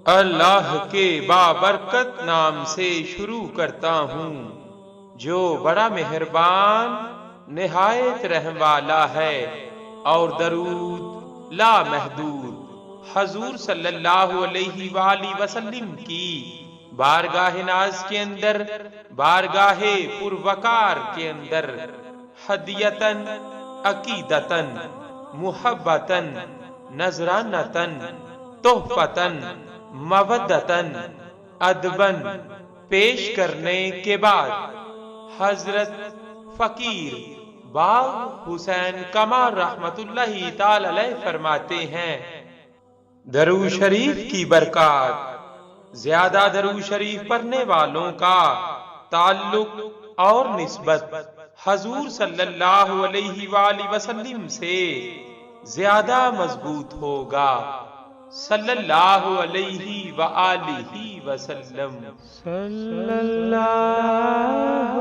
اللہ کے بابرکت نام سے شروع کرتا ہوں جو بڑا مہربان نہایت رحم والا ہے، اور درود لا محدود حضور صلی اللہ علیہ وآلہ وسلم کی بارگاہ ناز کے اندر، بارگاہ پروقار کے اندر، ہدیتن، عقیدتن، محبتن، نذرانتن، تحفتن، مودتن، ادبن پیش کرنے کے بعد حضرت فقیر باغ حسین کمال رحمت اللہ تعالی علیہ فرماتے ہیں، درود شریف کی برکات، زیادہ درود شریف پڑھنے والوں کا تعلق اور نسبت حضور صلی اللہ علیہ وآلہ وسلم سے زیادہ مضبوط ہوگا، صلی اللہ علیہ وآلہ وسلم۔ صلی اللہ